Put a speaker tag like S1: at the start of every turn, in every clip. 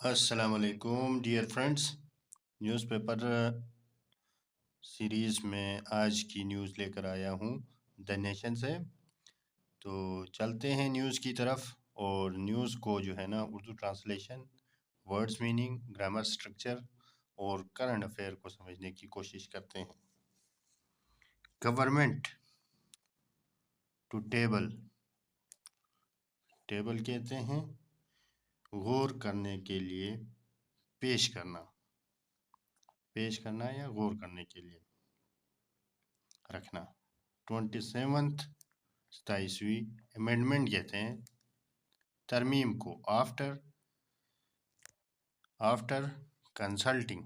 S1: السلام علیکم dear friends, news paper series میں آج کی نیوز لے کر آیا ہوں دا نیشن سے۔ تو چلتے ہیں نیوز کی طرف، اور نیوز کو جو ہے نا Urdu translation, words meaning, grammar structure اور کرنٹ افیئر کو سمجھنے کی کوشش کرتے ہیں۔ گورنمنٹ ٹو ٹیبل، ٹیبل کہتے ہیں غور کرنے کے لیے، پیش کرنا یا غور کرنے کے لیے رکھنا۔ 27th 27ویں امینڈمنٹ کہتے ہیں ترمیم کو، آفٹر کنسلٹنگ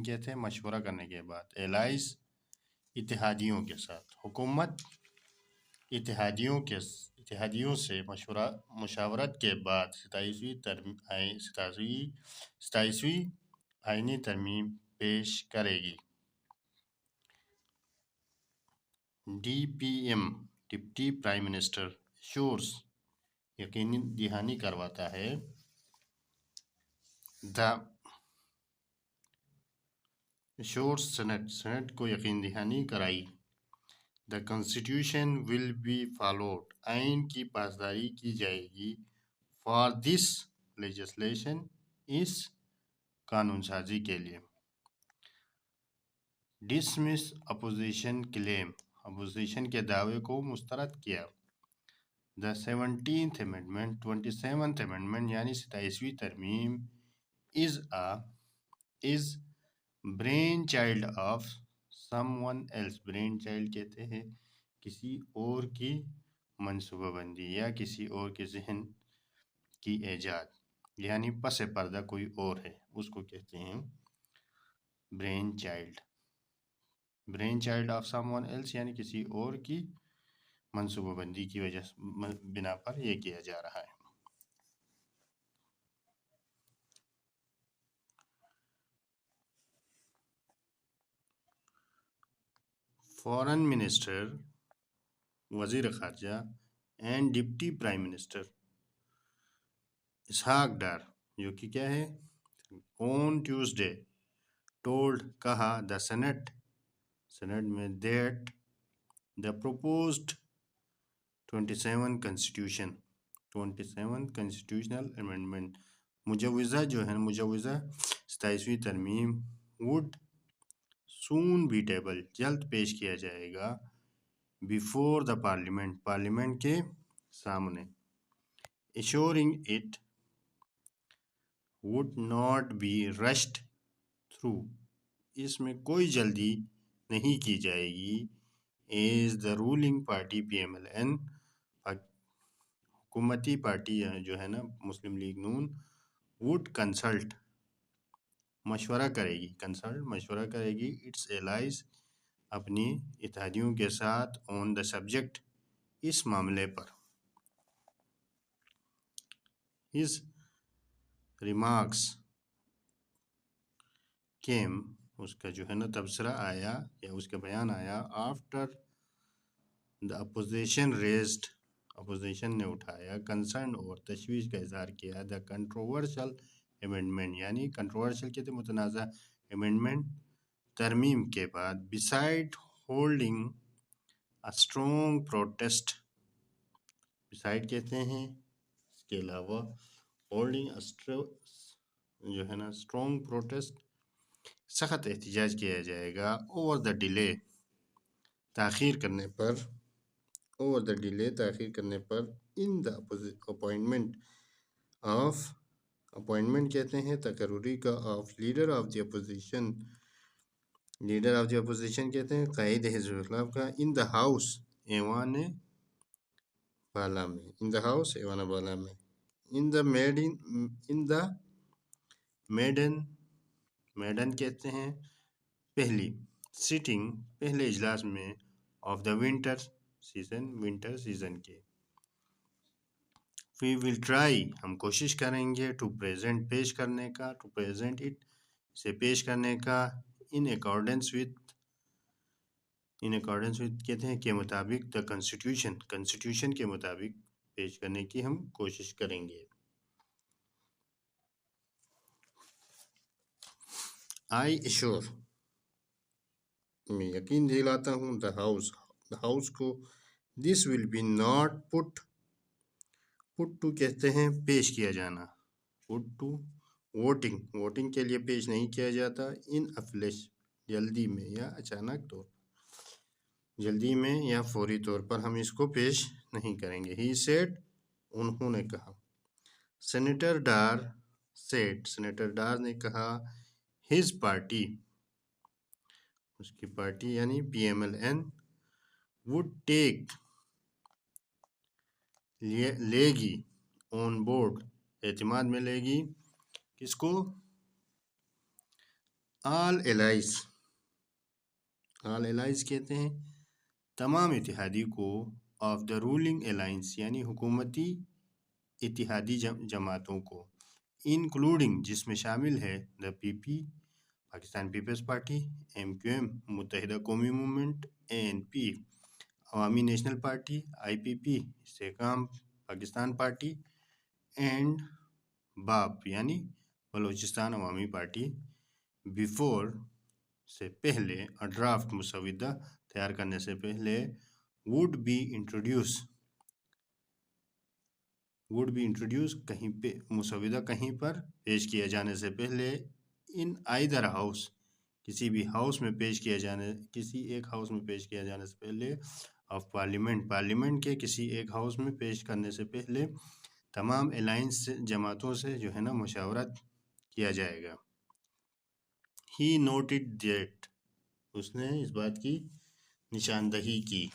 S1: کہتے ہیں مشورہ کرنے کے بعد، ایلائز اتحادیوں کے ساتھ، حکومت اتحادیوں سے مشاورت کے بعد 27ویں آئینی ترمیم پیش کرے گی۔ D P M deputy prime minister assures یقینی دہانی کرواتا ہے، ایشورس سینٹ کو یقین دہانی کرائی، the constitution will be followed, آئین کی پاسداری کی جائے گی، فار دس لیجسلیشن، اس قانون سازی کے لیے۔ ڈسمس اپوزیشن کلیم، اپوزیشن کے دعوے کو مسترد کیا۔ دا 27th امینڈمنٹ یعنی 27ویں ترمیم is brain child of someone else, brain child کہتے ہیں کسی اور کی منصوبہ بندی یا کسی اور کے ذہن کی ایجاد، یعنی پس پردہ کوئی اور ہے، اس کو کہتے ہیں brain child of someone else, یعنی کسی اور کی منصوبہ بندی کی بنا پر یہ کیا جا رہا ہے۔ فارن منسٹر، وزیر خارجہ and deputy prime minister Ishaq Dar, جو کہ کیا ہے، آن ٹیوزڈے ٹولڈ، کہا، دا سینٹ میں، that the proposed 27 constitutional amendment, مجوزہ 27ویں ترمیم وڈ سون بی ٹیبل، جلد پیش کیا جائے گا، بیفور دا پارلیمنٹ کے سامنے، assuring it would not be rushed through, اس میں کوئی جلدی نہیں کی جائے گی، as the ruling party PMLN، حکومتی پارٹی جو ہے نا مسلم لیگ نون، وڈ کنسلٹ، مشورہ کرے گی اٹس ایلائز، اپنی اتحادیوں کے ساتھ، آن دا سبجیکٹ، اس معاملے پر۔ ہز ریمارکس کیم، اس کا جو ہے نا تبصرہ آیا یا اس کا بیان آیا، آفٹر دا اپوزیشن نے اٹھایا کنسرن اور تشویش کا اظہار کیا، دا کنٹروورشل امینڈمنٹ، یعنی کنٹروورشل کہتے متنازع امینڈمنٹ، ترمیم کے بعد، beside holding a strong protest, beside کہتے ہیں اس کے علاوہ، ہولڈنگ جو ہے نا اسٹرانگ پروٹیسٹ، سخت احتجاج کیا جائے گا، اوور دا ڈیلے، تاخیر کرنے پر، ان دا اپوائنٹمنٹ کہتے ہیں تقرری کا، of leader of the opposition کہتے ہیں قائد حزب اختلاف کا، ان دا ہاؤس ایوان بالا میں، ان دا میڈن کہتے ہیں پہلی سیٹنگ، پہلے اجلاس میں، آف دا ونٹر سیزن کے، وی ول ٹرائی، ہم کوشش کریں گے، ٹو پریزنٹ پیش کرنے کا، اسے پیش کرنے کا، ان اکارڈنس وتھ کہتے ہیں کے مطابق، دا کنسٹیٹیوشن کے مطابق پیش کرنے کی ہم کوشش کریں گے۔ I assure میں یقین دلاتا ہوں دا ہاؤس کو this will be not put to کہتے ہیں پیش کیا جانا پٹ ٹو ووٹنگ کے لیے پیش نہیں کیا جاتا ان افلیش جلدی میں یا اچانک طور جلدی میں یا فوری طور پر ہم اس کو پیش نہیں کریں گے ہی سیڈ انہوں نے کہا سینیٹر ڈار نے کہا ہز پارٹی اس کی پارٹی یعنی P M L N would take لے گی آن بورڈ اعتماد میں لے گی کس کو آل الائز کہتے ہیں تمام اتحادی کو آف دا رولنگ الائنس یعنی حکومتی اتحادی جماعتوں کو انکلوڈنگ جس میں شامل ہے the P P Pakistan Peoples Party M Q M Muttahida Qaumi movement a N P عوامی نیشنل پارٹی آئی پی پی استحکام پاکستان پارٹی اینڈ باپ یعنی بلوچستان عوامی پارٹی بیفور سے پہلے ڈرافٹ مسودہ تیار کرنے سے پہلے وڈ بی انٹروڈیوس کہیں پہ مسودہ کہیں پر پیش کیے جانے سے پہلے ان آئیدر ہاؤس کسی ایک ہاؤس میں پیش کیا جانے سے پہلے آف پارلیمنٹ کے کسی ایک ہاؤس میں پیش کرنے سے پہلے تمام الائنس جماعتوں سے جو ہے نا مشاورت کیا جائے گا ہی نوٹڈ دیٹ اس نے اس بات کی نشاندہی کی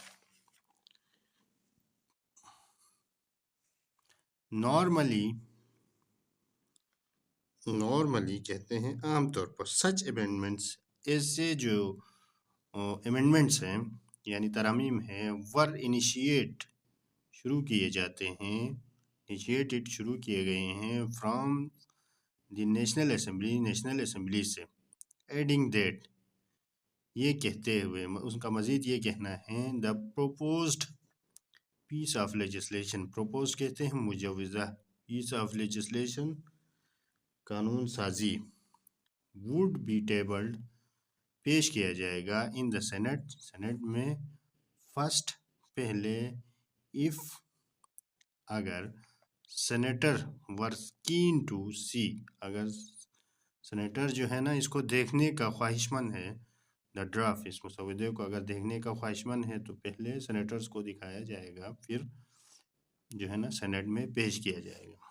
S1: نارملی کہتے ہیں عام طور پر سچ امینڈمنٹس ایسے جو امینڈمنٹس ہیں یعنی ترامیم ہیں شروع کیے گئے ہیں فرام دی نیشنل اسمبلی سے ایڈنگ دیٹ یہ کہتے ہوئے اس کا مزید یہ کہنا ہے the proposed piece of legislation propose کہتے ہیں مجوزہ پیس آف لیجسلیشن قانون سازی ووڈ بی ٹیبلڈ پیش کیا جائے گا ان دا سینٹ میں فرسٹ پہلے اف اگر سینیٹر ورس کین ٹو سی اگر سینیٹر جو ہے نا اس کو دیکھنے کا خواہش مند ہے دا ڈرافٹ اس مسودے کو اگر دیکھنے کا خواہش مند ہے تو پہلے سینیٹرز کو دکھایا جائے گا پھر جو ہے نا سینٹ میں پیش کیا جائے گا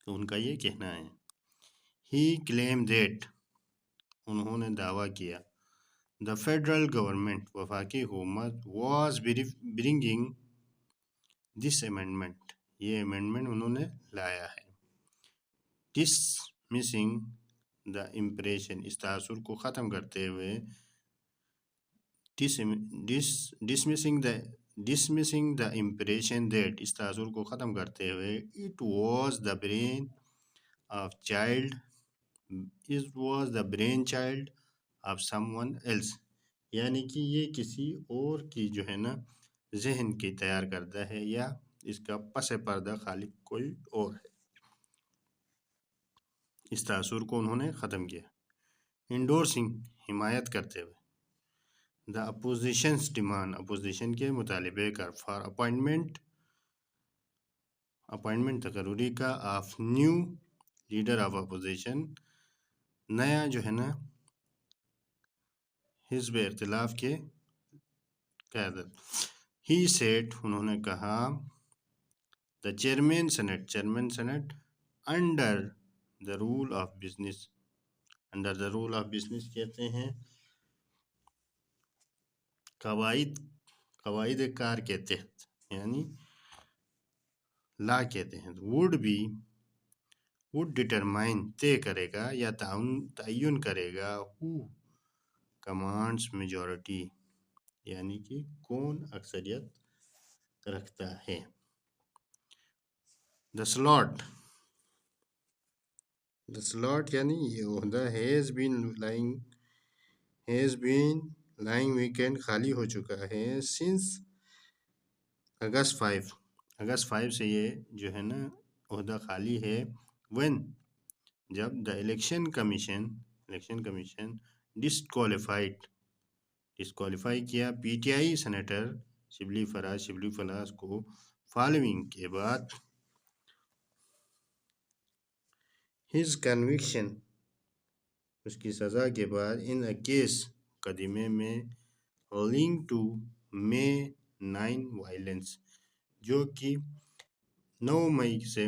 S1: تو ان کا یہ کہنا ہے ہی کلیم دیٹ انہوں نے دعویٰ کیا دا فیڈرل گورنمنٹ وفاقی حکومت واز برنگنگ دس امینڈمنٹ یہ امینڈمنٹ انہوں نے لایا ہے ڈسمسنگ دا امپریشن اس تاثر کو ختم کرتے ہوئے ڈسمسنگ دا امپریشن دیٹ اس تاثر کو ختم کرتے ہوئے it was the brain child of someone else یعنی کہ یہ کسی اور کی جو ہے نا ذہن کی تیار کردہ ہے یا اس کا پس پردہ خالق کوئی اور ہے اس تاثر کو انہوں نے ختم کیا انڈورسنگ حمایت کرتے ہوئے دا اپوزیشنز ڈیمانڈ اپوزیشن کے مطالبے کر فار اپوائنٹمنٹ تقرری کا of new leader of opposition نیا جو ہے نا حزب اختلاف کے قیادت ہی سیٹ انہوں نے کہا the chairman senate under the rule of business کہتے ہیں قواعد کار کے تحت یعنی لا کہتے ہیں وڈ ڈٹرمائن طے کرے گا یا تعین کرے گا ہو کمانڈز میجورٹی یعنی کہ کون اکثریت رکھتا ہے دا سلاٹ یعنی یہ عہدہ ہیز بین لائنگ ویکینڈ خالی ہو چکا ہے سنس اگست 5 سے یہ جو ہے نا عہدہ خالی ہے when جب the election commission election commission disqualify کیا P T I senator Shibli Faraz کو فالوئنگ کے بعد ہز کنوکشن اس کی سزا کے بعد ان کیس مقدمے میں لنک ٹو مئی 9 وائلنس جو کہ 9 مئی سے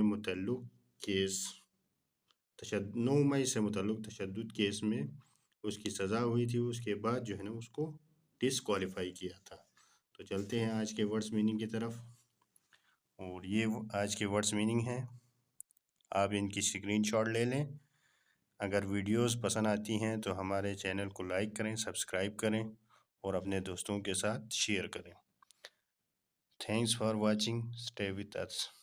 S1: متعلق تشدد کیس میں اس کی سزا ہوئی تھی، اس کے بعد جو ہے نا اس کو ڈسکوالیفائی کیا تھا۔ تو چلتے ہیں آج کے ورڈز میننگ کی طرف، اور یہ آج کے ورڈز میننگ ہیں، آپ ان کی اسکرین شاٹ لے لیں۔ اگر ویڈیوز پسند آتی ہیں تو ہمارے چینل کو لائک کریں، سبسکرائب کریں اور اپنے دوستوں کے ساتھ شیئر کریں۔ Thanks for watching, stay with us.